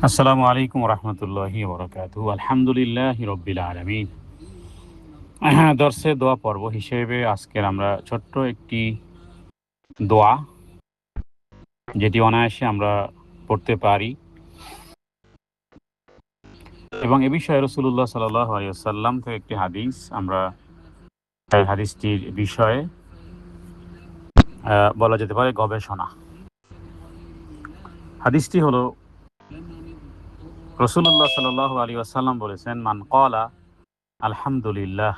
আসসালামু আলাইকুম রহমতুল্লাহি বরকাতুহু। আলহামদুলিল্লাহি রব্বিল আলামিন। দর্শে দোয়া পর্ব হিসেবে আজকের আমরা ছোট্ট একটি দোয়া, যেটি অনায়াসে আমরা পড়তে পারি, এবং এ বিষয়ে রাসূলুল্লাহ সাল্লাল্লাহু আলাইহি ওয়াসাল্লাম থেকে একটি হাদিস আমরা এই হাদিসটির বিষয়ে বলা যেতে পারে গবেষণা। হাদিসটি হলো, রাসূলুল্লাহ সাল্লাল্লাহু আলাইহি ওয়াসাল্লাম বলেছেন, মান ক্বালা আলহামদুলিল্লাহ,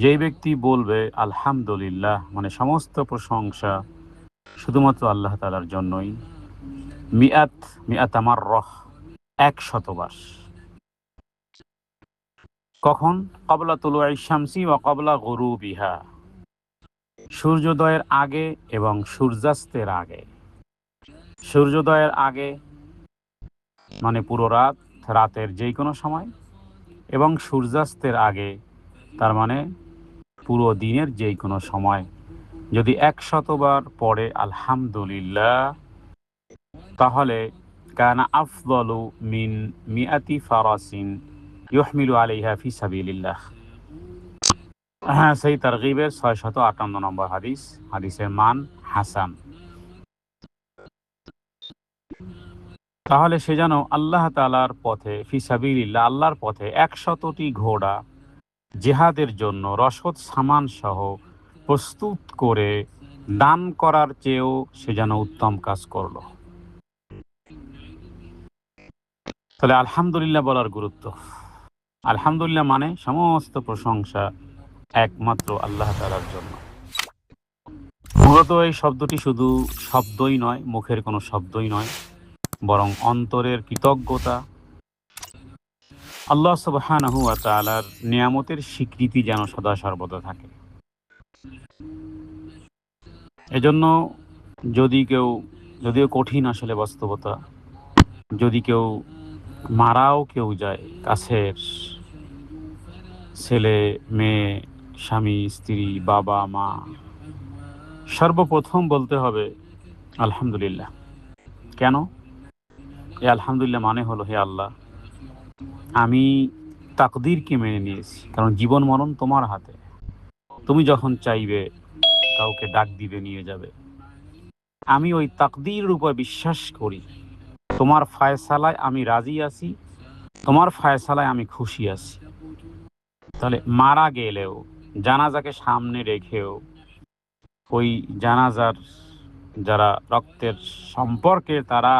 যেই ব্যক্তি বলবে আলহামদুলিল্লাহ, মানে সমস্ত প্রশংসা শুধুমাত্র আল্লাহ তাআলার জন্যই, মিআত মিআত মাররাহ, 100বার। কখন? ক্বাবলা তুলুই শামসি ওয়া ক্বাবলা গুরুবিহা, সূর্যোদয়ের আগে এবং সূর্যাস্তের আগে। সূর্যোদয়ের আগে মানে পুরো রাত, রাতের যেই কোনো সময়, এবং সূর্যাস্তের আগে তার মানে পুরো দিনের যেই কোনো সময়। যদি 100বার পড়ে আলহামদুলিল্লাহ, তাহলে কানা আফদলু মিন মিআতি ফারাসিন ইউহমিলু আলাইহা ফি সাবিলিল্লাহ। হ্যাঁ, সেই তারগিবের 658 নম্বর হাদিস। হাদিসের মান হাসান। তাহলে সে যেন আল্লাহ তাআলার পথে, ফি সাবিলিল্লাহ, আল্লাহর পথে 100টি ঘোড়া জিহাদের জন্য রসদ সামান সহ প্রস্তুত করে দান করার চেয়েও সে যেন উত্তম কাজ করলো। তাহলে আলহামদুলিল্লাহ বলার গুরুত্ব। আলহামদুলিল্লাহ মানে সমস্ত প্রশংসা একমাত্র আল্লাহ তাআলার জন্য। মূলত এই শব্দটি শুধু শব্দই নয়, মুখের কোনো শব্দই নয়, বরং অন্তরের কৃতজ্ঞতা, আল্লাহ সুবহানাহু ওয়া তাআলার নিয়ামতের স্বীকৃতি যেন সদা সর্বদা থাকে। এজন্য যদিও কঠিন আসলে বাস্তবতা, যদি কেউ মারাও কেউ যায়, কাছের ছেলে মেয়ে, স্বামী স্ত্রী, বাবা মা, সর্বপ্রথম বলতে হবে আলহামদুলিল্লাহ। কেন? এই আলহামদুলিল্লাহ মানে হলো, হে আল্লাহ, আমি তাকদীরকে মেনে নিয়েছি, কারণ জীবন মরণ তোমার হাতে। তুমি যখন চাইবে কাউকে ডাক দিবে, নিয়ে যাবে। আমি ওই তাকদীরের উপর বিশ্বাস করি, তোমার ফায়সালায় আমি রাজি আছি, তোমার ফায়সালায় আমি খুশি আছি। তাহলে মারা গেলেও, জানাজাকে সামনে রেখেও, ওই জানাজার যারা রক্তের সম্পর্কে, তারা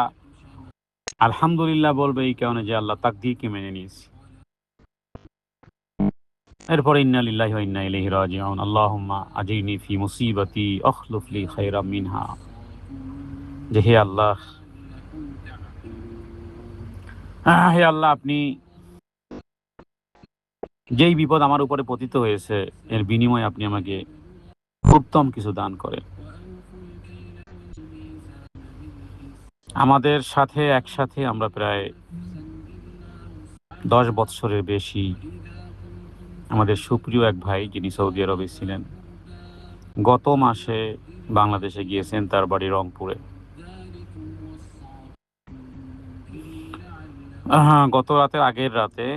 আলহামদুলিল্লাহ বলবে এই কারণে যে আল্লাহ তাকদীরকে মেনে নিয়েছি। এরপরে ইন্না লিল্লাহি ওয়া ইন্না ইলাইহি রাজিউন, আল্লাহুম্মা আজিরনি ফি মুসিবাতি আখলুফ লি খায়রাম মিনহা, যে হে আল্লাহ, হে আল্লাহ, আপনি যেই বিপদ আমার উপরে পতিত হয়েছে, এর বিনিময়ে আপনি আমাকে উত্তম কিছু দান করেন। আমাদের সাথে একসাথে আমরা প্রায় 10 বৎসরের বেশি, আমাদের সুপ্রিয় এক ভাই যিনি সৌদি আরবে ছিলেন, গত মাসে বাংলাদেশে গিয়েছেন, তার বাড়ি রংপুরে। হ্যাঁ, গত রাতের আগের রাতে,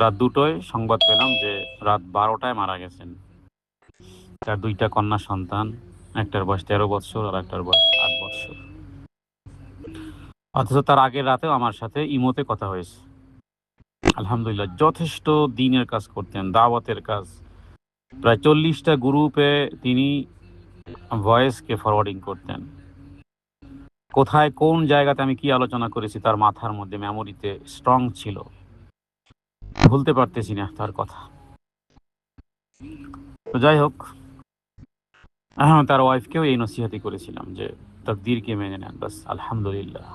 রাত 2টায় সংবাদ পেলাম যে রাত 12টায় মারা গেছেন। তার 2টা কন্যা সন্তান, একটার বয়স 13 বৎসর আর একটার বয়স 8 বৎসর। অথচ তার আগের রাতেও আমার সাথে ইমোতে কথা হয়েছে। আলহামদুলিল্লাহ, যথেষ্ট দিনের কাজ করতেন, দাওয়াতের কাজ। প্রায় 40টা গ্রুপে তিনি ভয়েসকে ফরওয়ার্ডিং করতেন। কোথায় কোন জায়গাতে আমি কি আলোচনা করেছি তার মাথার মধ্যে, মেমোরিতে স্ট্রং ছিল। ভুলতে পারতেছি না তার কথা। তো যাই হোক, তার ওয়াইফকেও এই নসিহতই করেছিলাম যে তাকদীরকে মেনে নেন, বাস আলহামদুলিল্লাহ।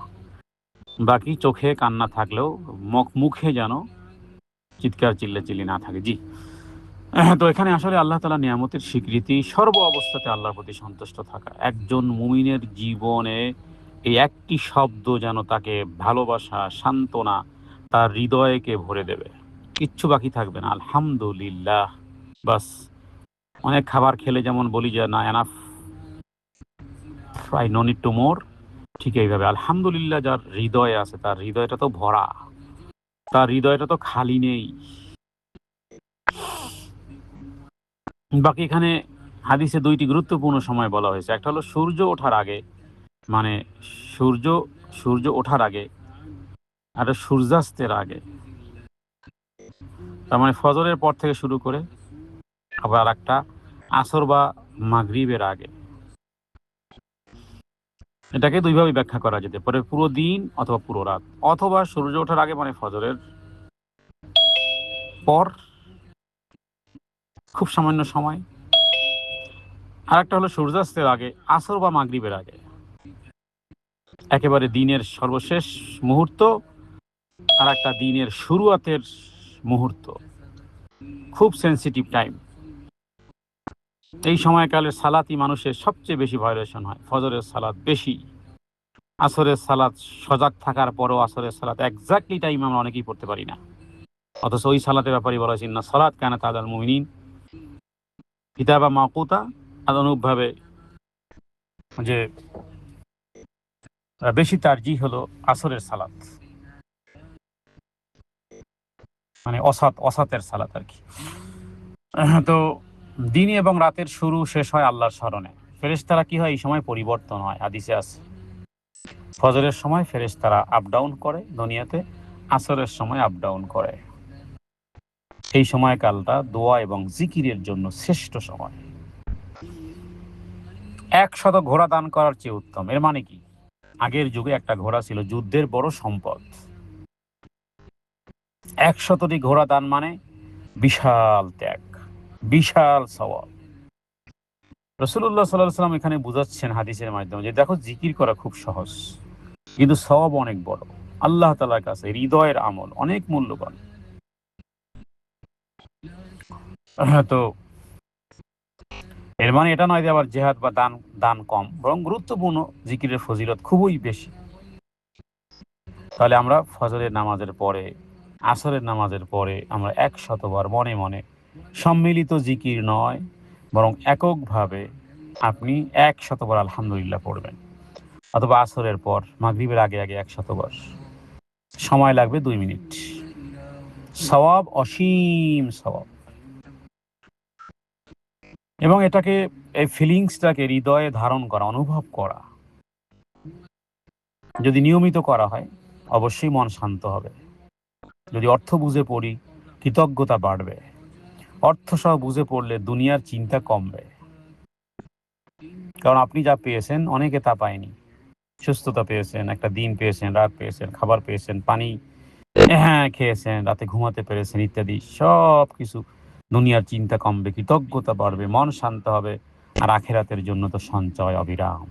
বাকি চোখে কান্না থাকলেও মুখে যেন চিৎকার চিল্লাচিল্লি না থাকে। জি, তো এখানে আসলে আল্লাহ তাআলা নিয়ামতের স্বীকৃতি, সর্ব অবস্থাতে আল্লাহর প্রতি সন্তুষ্ট থাকা। একজন মুমিনের জীবনে এই একটি শব্দ যেন তাকে ভালোবাসা, সান্ত্বনা, তার হৃদয়কে ভরে দেবে। কিচ্ছু বাকি থাকবে না, আলহামদুলিল্লাহ, বাস। অনেক খাবার খেলে যেমন বলি যে না, enough, I no need to more, ঠিক এইভাবে আলহামদুলিল্লাহ যার হৃদয়ে আছে, তার হৃদয়টা তো ভরা, তার হৃদয়টা তো খালি নেই। বাকি এখানে হাদিসে দুইটি গুরুত্বপূর্ণ সময় বলা হয়েছে। একটা হলো সূর্য ওঠার আগে, মানে সূর্য সূর্য ওঠার আগে, আর সূর্যাস্তের আগে, তার মানে ফজরের পর থেকে শুরু করে, আবার একটা আসর বা মাগরিবের আগে। এটাকে দুইভাবে ব্যাখ্যা করা যেতে পারে, পুরো দিন অথবা পুরো রাত, অথবা সূর্য ওঠার আগে মানে ফজরের পর খুব সামান্য সময়, আর একটা হলো সূর্যাস্তের আগে, আসর বা মাগরিবের আগে, একেবারে দিনের সর্বশেষ মুহূর্ত, আর একটা দিনের শুরুয়াতের মুহূর্ত, খুব সেন্সিটিভ টাইম। এই সময়কালের সালাতই মানুষের সবচেয়ে বেশি ভায়োলেশন হয়। ফজরের সালাত বেশি, আসরের সালাত সজাগ থাকার পরও আসরের সালাত এক্স্যাক্টলি টাইম আমরা অনেকেই পড়তে পারি না, অথচ ওই সালাতের ব্যাপারে বলা হয়েছে ইন্না সালাত কানাত আলাল মুমিনিন কিতাবা মাওকুতা। আর অনুরূপভাবে যে বেশি তারজিহ হলো আসরের সালাত, মানে অসাতের সালাত আর কি। তো দিন এবং রাতের শুরু শেষ হয় আল্লাহর স্মরণে। ফেরেশতারা কি হয় এই সময় পরিবর্তন হয়, হাদিসে আছে ফজরের সময় ফেরেশতারা আপ ডাউন করে দুনিয়াতে, আসরের সময় আপ ডাউন করে। এই সময়কালটা দোয়া এবং জিকিরের জন্য শ্রেষ্ঠ সময়। 100 ঘোড়া দান করার চেয়ে উত্তম। এর মানে কি, আগের যুগে একটা ঘোড়া ছিল যুদ্ধের বড় সম্পদ। 100টি ঘোড়া দান মানে বিশাল ত্যাগ, বিশাল সওয়াব। রাসূলুল্লাহ সাল্লাল্লাহু আলাইহি ওয়াসাল্লাম এখানে বুঝাচ্ছেন হাদিসের মাধ্যমে যে দেখো, জিকির করা খুব সহজ, কিন্তু সওয়াব অনেক বড়। আল্লাহ তাআলার কাছে হৃদয়ের আমল অনেক মূল্যবান। তো এর মানে এটা নয় যে আবার জেহাদ বা দান দান কম, বরং গুরুত্বপূর্ণ, জিকিরের ফজিলত খুবই বেশি। তাহলে আমরা ফজরের নামাজের পরে, আসরের নামাজের পরে আমরা 100বার মনে মনে, সম্মিলিত জিকির নয় বরং এককভাবে আপনি 100বার আলহামদুলিল্লাহ পড়বেন, অথবা আসরের পর মাগরিবের আগে আগে 100বার। সময় লাগবে 2 মিনিট, সওয়াব অসীম সওয়াব। এবং এটাকে, এই ফিলিংসটাকে হৃদয়ে ধারণ করা, অনুভব করা যদি নিয়মিত করা হয়, অবশ্যই মন শান্ত হবে। যদি অর্থ বুঝে পড়ি, কৃতজ্ঞতা বাড়বে। অর্থ সহ বুঝে পড়লে দুনিয়ার চিন্তা কমবে, কারণ আপনি যা পেয়েছেন অনেকে তা পায়নি। সুস্থতা পেয়েছেন, একটা দিন পেয়েছেন, রাত পেয়েছেন, খাবার পেয়েছেন, পানি খেয়েছেন, রাতে ঘুমাতে পেরেছেন, ইত্যাদি সব কিছু। দুনিয়ার চিন্তা কমবে, কৃতজ্ঞতা বাড়বে, মন শান্ত হবে, আর আখিরাতের জন্য তো সঞ্চয় অবিরাম।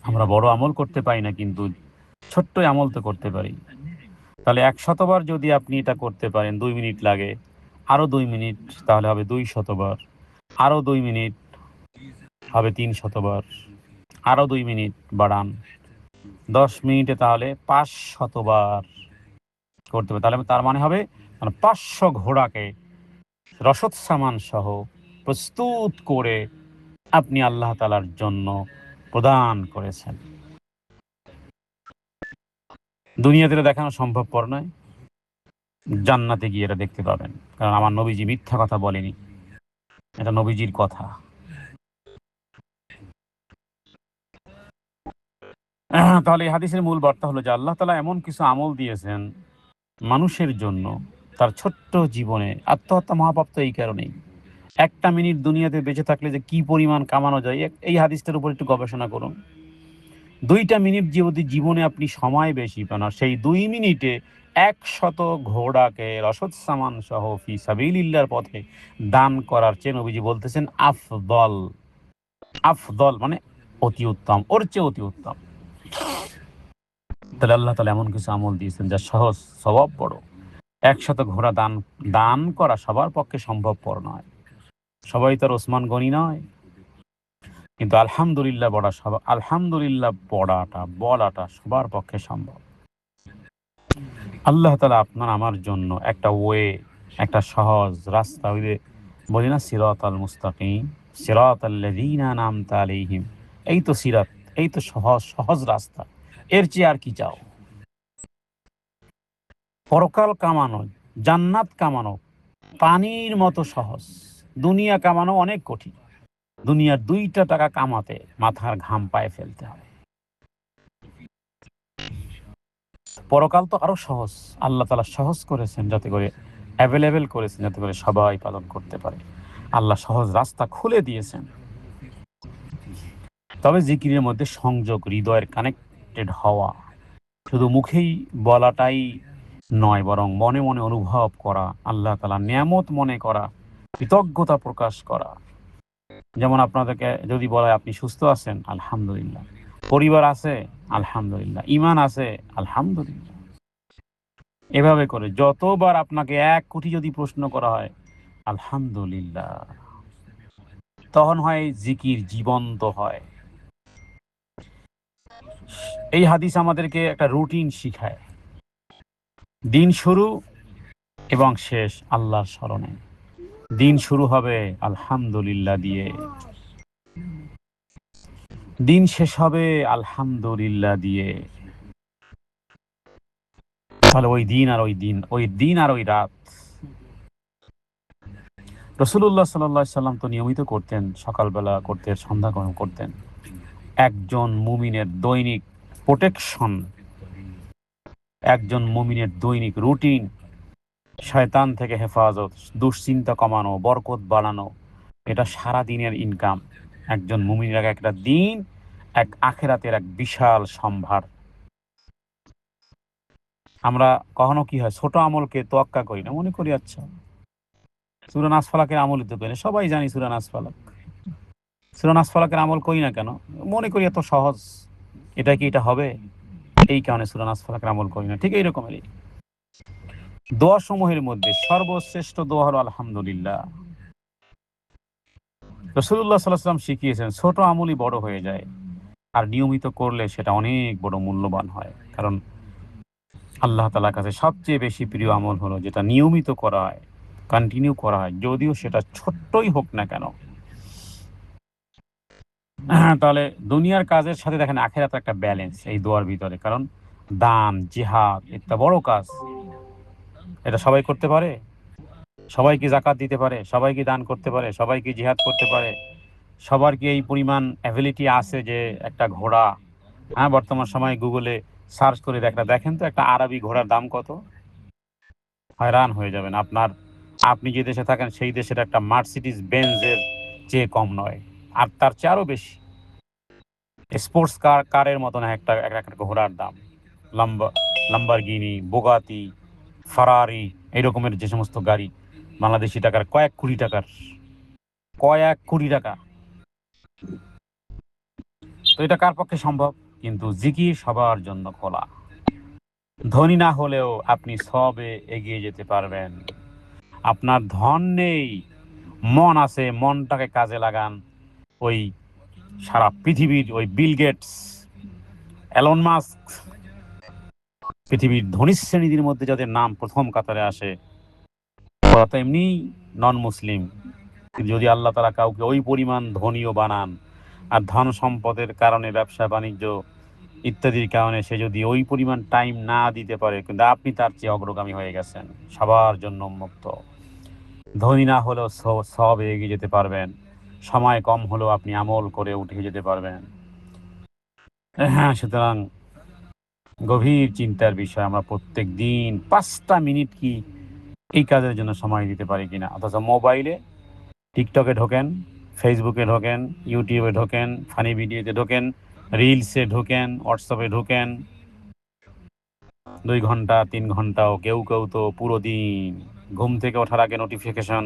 আমরা বড় আমল করতে পারি না, কিন্তু ছোট্ট আমল তো করতে পারি। তাহলে 100বার যদি আপনি এটা করতে পারেন, 2 মিনিট লাগে, আরো 2 মিনিট তাহলে হবে 200বার, আরো 2 মিনিট হবে 300বার, আরো 2 মিনিট বাড়ান, 10 মিনিটে তাহলে 500বার করতে হবে। তাহলে তার মানে হবে 500 ঘোড়াকে রসদ সামান সহ প্রস্তুত করে আপনি আল্লাহ তাআলার জন্য প্রদান করেছেন। দুনিয়াতে দেখানো সম্ভবপর নয়, জান্নাতে গিয়ে এটা দেখতে পাবেন, কারণ আমার নবীজি মিথ্যা কথা বলেনি, এটা নবীজির কথা। তাহলে এই হাদিসের মূল বার্তা হলো যে আল্লাহ তাআলা এমন কিছু আমল দিয়েছেন মানুষের জন্য তার ছোট্ট জীবনে। আত্মহত্যা মহাপাপ তো এই কারণেই। 1টা মিনিট দুনিয়াতে বেঁচে থাকলে যে কি পরিমাণ কামানো যায়, এই হাদিসটার উপর একটু গবেষণা করুন। 2টা মিনিট যদি জীবনে আপনি সময় বেশি পান, আর সেই 2 মিনিটে 100 ঘোড়াকে রসদ সামান সহ ফি সাবিলিল্লাহর পথে দান করার চেয়ে নবীজি বলতেছেন আফদল। আফদল মানে অতি উত্তম, ওর চেয়ে অতি উত্তম। তাহলে আল্লাহ তাআলা এমন কিছু আমল দিয়েছেন যা সহজ, সওয়াব বড়। 100 ঘোড়া দান দান করা সবার পক্ষে সম্ভবপর নয়, সবাই তার ওসমান গনি নয়, কিন্তু আলহামদুলিল্লাহ বলাটা সবার পক্ষে সম্ভব। আল্লাহ তাআলা আপনার আমার জন্য একটা ওয়ে, একটা সহজ রাস্তা, ওই যে বলি না সিরাতাল মুস্তাকিম সিরাতাল্লাযীনা আনআমতা আলাইহিম, এই তো সিরাত, এই তো সহজ সহজ রাস্তা, এর চেয়ে আর কি চাও? পরকাল কামানো, জান্নাত কামানো পানির মতো সহজ। দুনিয়া কামানো অনেক কঠিন। দুনিয়ার 2টা টাকা কামাতে মাথার ঘাম পায়ে ফেলতে হয়। পরকাল তো আরো সহজ। আল্লাহ তাআলা সহজ করেছেন যাতে করে, অ্যাভেলেবেল করেছেন যাতে করে সবাই পালন করতে পারে। আল্লাহ সহজ রাস্তা খুলে দিয়েছেন। তবে জিকিরের মধ্যে সংযোগ, হৃদয়ের কানেক্টেড হওয়া, শুধু মুখেই বলাটাই নয়, বরং মনে মনে অনুভব করা, আল্লাহ তাআলার নিয়ামত মনে করা, কৃতজ্ঞতা প্রকাশ করা। যেমন আপনাদেরকে যদি বলা হয় আপনি সুস্থ আছেন, আলহামদুলিল্লাহ। পরিবার আছে, আলহামদুলিল্লাহ। ঈমান আছে, আলহামদুলিল্লাহ। এভাবে করে যতবার আপনাকে 1 কোটি যদি প্রশ্ন করা হয়, আলহামদুলিল্লাহ, তখন হয় জিকির জীবন্ত হয়। এই হাদিস আমাদেরকে একটা রুটিন শিখায়। দিন শুরু এবং শেষ আল্লাহর স্মরণে। দিন শুরু হবে আলহামদুলিল্লাহ দিয়ে, দিন শেষ হবে আলহামদুলিল্লাহ দিয়ে। তাহলে ওই দিন আর ওই দিন, ওই দিন আর ওই রাত। রাসূলুল্লাহ সাল্লাল্লাহু আলাইহি সাল্লাম তো নিয়মিত করতেন, সকালবেলা করতেন, সন্ধ্যা করতেন। একজন মুমিনের দৈনিক প্রোটেকশন, একজন মুমিনের দৈনিক রুটিন, শয়তান থেকে হেফাজত, দুশ্চিন্তা কমানো, বরকত বাড়ানো, এটা সারা দিনের ইনকাম। একজন মুমিনের একটা দিন এক আখিরাতের এক বিশাল সম্ভার। আমরা কখনো কি হয়, ছোট আমলকে তোয়াক্কা করি না, মনে করি আচ্ছা সূরা নাস ফালাকের আমলই তো করি না, সবাই জানি সূরা নাস ফালাক। সূরা নাস ফালাকের আমল করি না কেন? মনে করি এত সহজ, এটা কি এটা হবে, এই কারণে সূরা নাস ফালাকের আমল করি না। ঠিক এইরকমেরই দোয়া সমূহের মধ্যে সর্বশ্রেষ্ঠ দোয়া হলো আলহামদুলিল্লাহ। রাসূলুল্লাহ সাল্লাল্লাহু আলাইহি ওয়াসাল্লাম শিখিয়েছেন ছোট আমলই বড় হয়ে যায়, আর নিয়মিত করলে সেটা অনেক বড় মূল্যবান হয়। কারণ আল্লাহ তাআলার কাছে সবচেয়ে বেশি প্রিয় আমল হলো যেটা নিয়মিত করা হয়, কন্টিনিউ করা হয়, যদিও সেটা ছোট্টই হোক না কেন। তাহলে দুনিয়ার কাজের সাথে দেখেন আখিরাতের একটা ব্যালেন্স এই দোয়ার ভিতরে। কারণ দান, জিহাদ একটা বড় কাজ। এটা সবাই করতে পারে? সবাই কি যাকাত দিতে পারে? সবাই কি দান করতে পারে? সবাই কি জিহাদ করতে পারে? সবার কি এই পরিমাণ অ্যাবিলিটি আছে যে একটা ঘোড়া, বর্তমান সময়ে গুগলে সার্চ করে দেখেন তো একটা আরবি ঘোড়ার দাম কত? হয়রান হয়ে যাবেন। আপনি যে দেশে থাকেন সেই দেশের একটা মার্সিডিজ বেঞ্জের চেয়ে কম নয়, আর তার চেয়ে আরো বেশি। স্পোর্টস কারের মতন একটা ঘোড়ার দাম। লাম্বরগিনি, বুগাতি, ফারারি, এই রকমের যে সমস্ত গাড়ি বাংলাদেশি টাকার কয়েক কোটি টাকার, কয়েক কোটি টাকা। তো এটা কার পক্ষে সম্ভব? কিন্তু জিকির সবার জন্য খোলা। ধনী না হলেও আপনি সবে এগিয়ে যেতে পারবেন। আপনার ধন নেই, মন আছে, মনটাকে কাজে লাগান। ওই সারা পৃথিবীর ওই বিল গেটস, এলন মাস্ক, পৃথিবীর ধনী শ্রেণীদের মধ্যে যাদের নাম প্রথম কাতারে আসে, ওরা তো এমনি নন মুসলিম। যদি আল্লাহ তাআলা কাউকে ওই পরিমাণ ধনীও বানান, আর ধন সম্পদের কারণে, ব্যবসা বাণিজ্য ইত্যাদির কারণে সে যদি ওই পরিমাণ টাইম না দিতে পারে, কিন্তু আপনি তার চেয়ে অগ্রগামী হয়ে গেছেন, সবার জন্য উন্মুক্ত। ধনী না হলেও সব এগিয়ে যেতে পারবেন। সময় কম হলেও আপনি আমল করে উঠে যেতে পারবেন। সুতরাং গভীর চিন্তার বিষয়, আমরা প্রত্যেক দিন 5টা মিনিট কি এই কাজের জন্য সময় দিতে পারি কিনা। অথচ মোবাইলে টিকটকে ঢোকেন, ফেসবুকে ঢোকেন, ইউটিউবে ঢোকেন, ফানি ভিডিওতে ঢোকেন, রিলসে ঢোকেন, হোয়াটসঅ্যাপে ঢোকেন। 2 ঘন্টা 3 ঘন্টাও, কেউ কেউ তো পুরো দিন। ঘুম থেকে ওঠার আগে নোটিফিকেশন,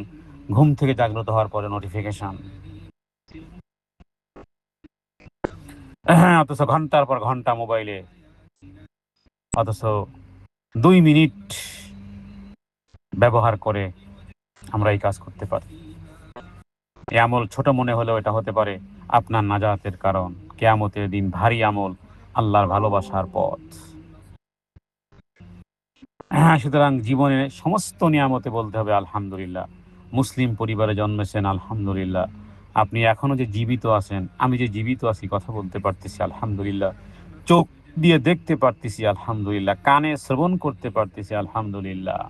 ঘুম থেকে জাগ্রত হওয়ার পরে নোটিফিকেশন। অথচ ঘন্টার পর ঘন্টা মোবাইলে, অথচ 2 মিনিট ব্যবহার করে আমরা এই কাজ করতে পারি। এই আমল ছোট মনে হলেও এটা হতে পারে আপনার নাজাতের কারণ। কিয়ামতের দিন ভারী আমল, আল্লাহর ভালোবাসার পথ। সুতরাং জীবনে সমস্ত নিয়ামতে বলতে হবে আলহামদুলিল্লাহ। মুসলিম পরিবারে জন্মেছেন, আলহামদুলিল্লাহ। আপনি এখনো যে জীবিত আছেন, আমি যে জীবিত আছি, কথা বলতে পারতেছি আলহামদুলিল্লাহ, চোখ দিয়ে দেখতে পারতেছি আলহামদুলিল্লাহ, কানে শ্রবণ করতে পারতেছি আলহামদুলিল্লাহ,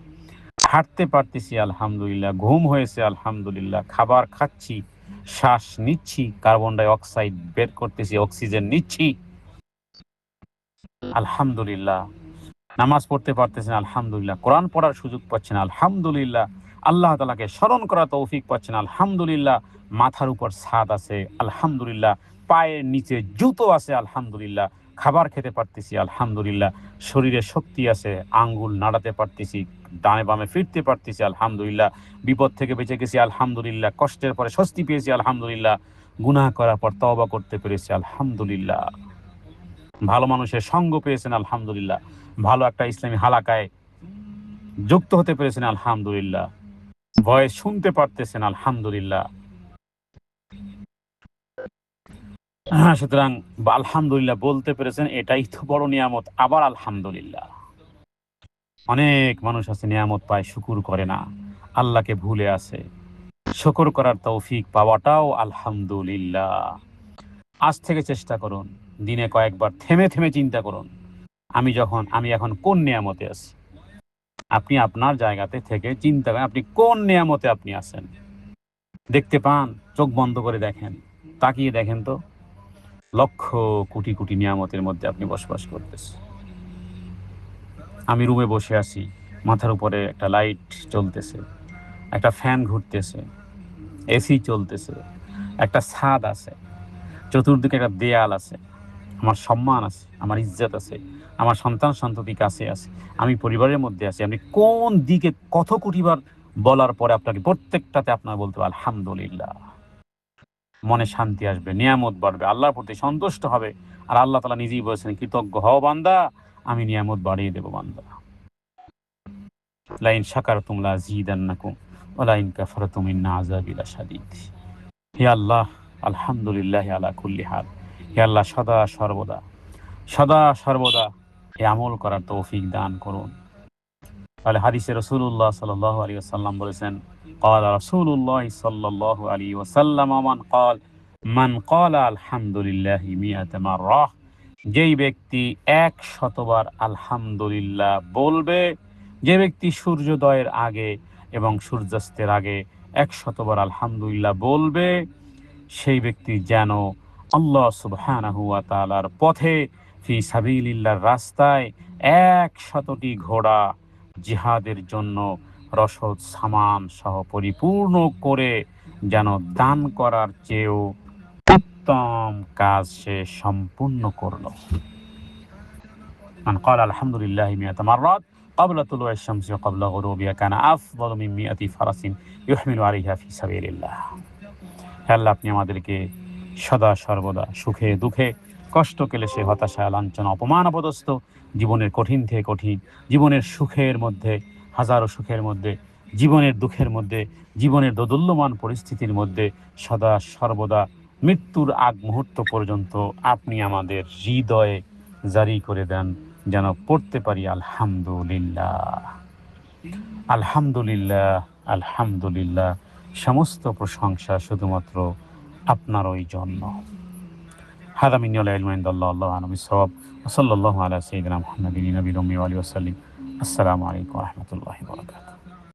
হাঁটতে পারতেছি আলহামদুলিল্লাহ, ঘুম হয়েছে আলহামদুলিল্লাহ, খাবার খাচ্ছি, শ্বাস নিচ্ছি, কার্বন ডাই অক্সাইড বের করতেছি, অক্সিজেন নিচ্ছি আলহামদুলিল্লাহ, নামাজ পড়তে পারতেছেন আলহামদুলিল্লাহ, কোরআন পড়ার সুযোগ পাচ্ছেন আলহামদুলিল্লাহ, আল্লাহ তাআলাকে স্মরণ করার তৌফিক পাচ্ছেন আলহামদুলিল্লাহ, মাথার উপর ছাদ আছে আলহামদুলিল্লাহ, পায়ের নিচে জুতো আছে আলহামদুলিল্লাহ, খাবার খেতে পারতেছি আলহামদুলিল্লাহ, শরীরে শক্তি আছে, আঙ্গুল নাড়াতে পারতেছি, ডানে বামে ফিরতে পারতেছি আলহামদুলিল্লাহ, বিপদ থেকে বেঁচে গেছি আলহামদুলিল্লাহ, কষ্টের পরে স্বস্তি পেয়েছি আলহামদুলিল্লাহ, গুনাহ করার পর তওবা করতে পেরেছি আলহামদুলিল্লাহ, ভালো মানুষের সঙ্গ পেয়েছেন আলহামদুলিল্লাহ, ভালো একটা ইসলামী হালাকায় যুক্ত হতে পেরেছেন আলহামদুলিল্লাহ, ভয়েস শুনতে পারতেছেন আলহামদুলিল্লাহ। সুতরাং আলহামদুলিল্লাহ বলতে পেরেছেন, এটাই তো বড় নিয়ামত। আবার আলহামদুলিল্লাহ। অনেক মানুষ আছে নিয়ামত পায়, শুকুর করে না, আল্লাহকে ভুলে আছে। শুকুর করার তৌফিক পাওয়াটাও আলহামদুলিল্লাহ। আজ থেকে চেষ্টা করুন, দিনে কয়েকবার থেমে থেমে চিন্তা করুন, আমি এখন কোন নিয়ামতে আছি। আপনি আপনার জায়গাতে থেকে চিন্তা করেন, আপনি কোন নিয়ামতে আপনি আছেন। দেখতে পান, চোখ বন্ধ করে দেখেন, তাকিয়ে দেখেন তো, লক্ষ কোটি কোটি নিয়ামতের মধ্যে আপনি বসবাস করতেছেন। আমি রুমে বসে আছি, মাথার উপরে একটা লাইট চলতেছে, একটা ফ্যান ঘুরতেছে, এসি চলতেছে, একটা ছাদ আছে, চতুর্দিকে একটা দেয়াল আছে, আমার সম্মান আছে, আমার ইজ্জত আছে, আমার সন্তান সন্ততি কাছে আছে, আমি পরিবারের মধ্যে আছি। আপনি কোন দিকে কত কোটিবার বলার পরে আপনাকে প্রত্যেকটাতে আপনার বলতে হবে আলহামদুলিল্লাহ। মনে শান্তি আসবে, নিয়ামত বাড়বে, আল্লাহর প্রতি সন্তুষ্ট হবে। আর আল্লাহ তাআলা নিজেই বলেছেন, কৃতজ্ঞ হও বান্দা, আমি নিয়ামত বাড়িয়ে দেব বান্দা। লাইন শাকারতুম লাযীদান্নাকুম ওয়া লাইন কাফারতুম ইন্না আযাবি লাশাদীদ। হে আল্লাহ, আলহামদুলিল্লাহি আলা কুল্লি হাল। হে আল্লাহ, সদা সর্বদা এই আমল করার তৌফিক দান করুন। তাহলে হাদিসে রাসূলুল্লাহ সাল্লাল্লাহু আলাইহি ওয়াসাল্লাম বলেছেন, ক্বালা রাসূলুল্লাহ সাল্লাল্লাহু আলাইহি ওয়াসাল্লাম, মান ক্বালা আলহামদুলিল্লাহি মিআতা মাররাহ, যেই ব্যক্তি 100 বার আলহামদুলিল্লাহ বলবে, যে ব্যক্তি সূর্যোদয়ের আগে এবং সূর্যাস্তের আগে 100 বার আলহামদুলিল্লাহ বলবে, সেই ব্যক্তি যেন আল্লাহ সুবহানাহু ওয়া তাআলার পথে, ফি সাবিলিল্লাহর রাস্তায় 100টি ঘোড়া জিহাদের জন্য রসদ সামান সহ পরিপূর্ণ করে যেন দান করার চেয়েও উত্তম কাজ সে সম্পূর্ণ করলো। মান ক্বালা আলহামদুলিল্লাহি মিআতা মাররাত ক্বাবলা তুলুইশ শামসি ওয়া ক্বাবলা গুরুবিহা কানা আফদালু মিন মিআতি ফারাসিন ইহমিলু আলাইহা ফি সাবিলিল্লাহ। হে আল্লাহ, আপনি আমাদেরকে সদা সর্বদা সুখে দুঃখে, কষ্ট ক্লেশে, হতাশা, লাঞ্ছনা, অপমান, অপদস্থ, জীবনের কঠিন থেকে কঠিন, জীবনের সুখের মধ্যে, হাজারো সুখের মধ্যে, জীবনের দুঃখের মধ্যে, জীবনের দোদুল্যমান পরিস্থিতির মধ্যে, সদা সর্বদা মৃত্যুর আগ মুহূর্ত পর্যন্ত আপনি আমাদের হৃদয়ে জারি করে দেন, যেন পড়তে পারি আলহামদুলিল্লাহ, আলহামদুলিল্লাহ, আলহামদুলিল্লাহ। সমস্ত প্রশংসা শুধুমাত্র আপনারই জন্য। হাদা মিন্নাল ইলমু ইনদাল্লাহ, আল্লাহু আ'লামু বিস-সাওয়াব। ওয়া সাল্লাল্লাহু আলা সাইয়্যিদিনা মুহাম্মাদিন নবিয়্যিল উম্মি ওয়া আলিহি ওয়া সাল্লিম। আসসালামু আলাইকুম ওয়া রাহমাতুল্লাহি ওয়া বারাকাতুহু।